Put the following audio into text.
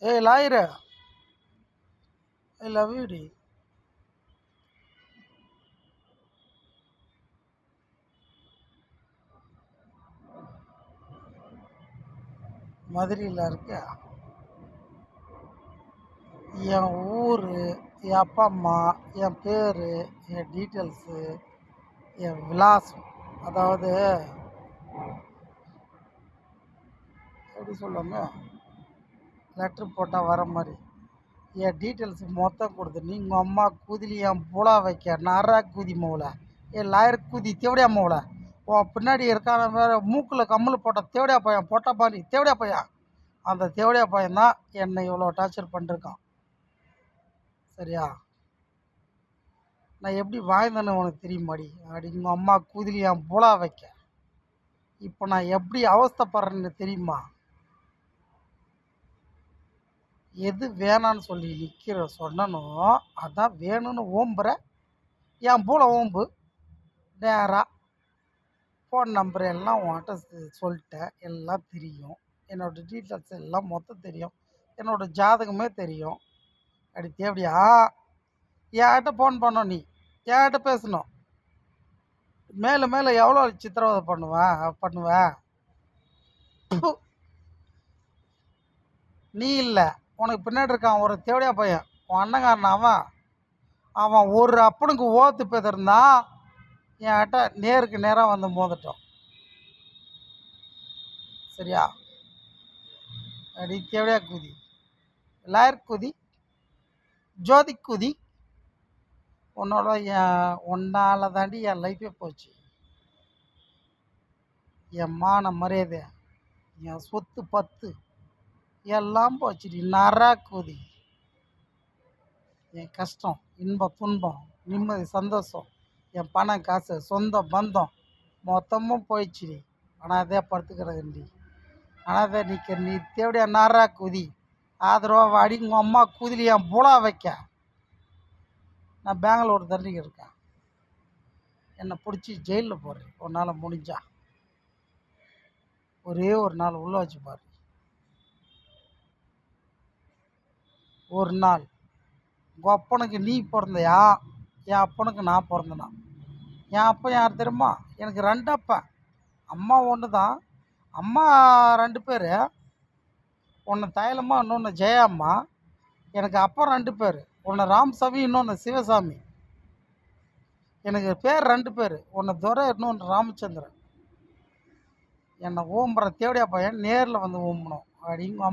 ஏய் lawyer, I love you டி. மதுரையில் இருக்க என் ஊர், என் அப்பா அம்மா, என் பேர், என் டீட்டெயில்ஸு, என் விலாசம், அதாவது எப்படி சொல்லாம லெட்ரு போட்டால் வர மாதிரி என் டீட்டெயில்ஸு மொத்தம் கொடுத்து நீங்கள் அம்மா குதிலி என் புலா வைக்க நரா குதி மவுல என் லாயர் குதி தேவடியா மவுல உன் பின்னாடி இருக்கான வேறு மூக்கில் கம்மல் போட்ட தேவடியா பையன் பொட்டா பாரி தேவடியா பையன், அந்த தேவடியா பையன் தான் என்னை இவ்வளோ டார்ச்சர் பண்ணிருக்கான். சரியா? நான் எப்படி வாழ்ந்தேன்னு உனக்கு தெரியுமாடி? அப்படி உங்கள் அம்மா குதிலி என் புலா வைக்க இப்போ நான் எப்படி அவஸ்தைப்படுறேன்னு தெரியுமா? எது வேணான்னு சொல்லி சொன்னனோ அதான் வேணும்னு ஓம்புற. என் பூல ஓம்பு நேராக ஃபோன் நம்பர் எல்லாம் உன்கிட்ட சொல்லிட்டேன், எல்லாம் தெரியும், என்னோடய டீட்டெயில்ஸ் எல்லாம் மொத்தம் தெரியும், என்னோடய ஜாதகமே தெரியும். அப்படி தேவையா என்கிட்ட ஃபோன் பண்ணோம், நீ என்கிட்ட பேசணும். மேலே மேலே எவ்வளோ சித்திரவதை பண்ணுவேன் நீ இல்லை, உனக்கு பின்னாடி இருக்கான் ஒரு தேவடியா பையன், உன் அண்ணங்காரன். அவன் ஒரு அப்பனுக்கு ஓத்து பேத்திருந்தான், என்கிட்ட நேருக்கு நேராக வந்து மோதட்டும். சரியா? அப்படி தேவடியா குதி, லாயர் குதி, ஜோதி குதி. உன்னால தாண்டி என் லைஃபே போச்சு. என் மான மரியாதை, என் சொத்து பத்து எல்லாம் போச்சுடி. நரா குதி. என் கஷ்டம், இன்பம், துன்பம், நிம்மதி, சந்தோஷம், என் பணம், காசு, சொந்தம், பந்தம் மொத்தமும் போயிடுச்சுடி. அனாதையா படுத்துக்கிறதுண்டி. அனாதை நிற்கிற நீ தேவடியா நரா குதி. ஆதரவாக அடி உங்கள் அம்மா குதிலி என் புலா வைக்க. நான் பெங்களூர் தண்ணிக்கு இருக்கேன், என்னை பிடிச்சி ஜெயிலில் போடுறேன். உன்னால் முடிஞ்சா ஒரே ஒரு நாள் உள்ளே வச்சு பாரு. ஒரு நாள் உங்கள் அப்பனுக்கு நீ பிறந்தையா, என் அப்பனுக்கு நான் பிறந்தனா? என் அப்பன் யார் தெரியுமா? எனக்கு 2 அப்பன். அம்மா ஒன்று தான், அம்மா 2 பேர். ஒன்று தைலம்மா, இன்னொன்று ஜெயாம்மா. எனக்கு அப்பா 2 பேர், ஒன்று ராமசாமி, இன்னொன்று சிவசாமி. எனக்கு பேர் 2 பேர், ஒன்று துரை, இன்னொன்று ராமச்சந்திரன். என்னை ஓம்புற தேவடியா பையன் நேரில் வந்து ஓம்பணும். அப்படிங்க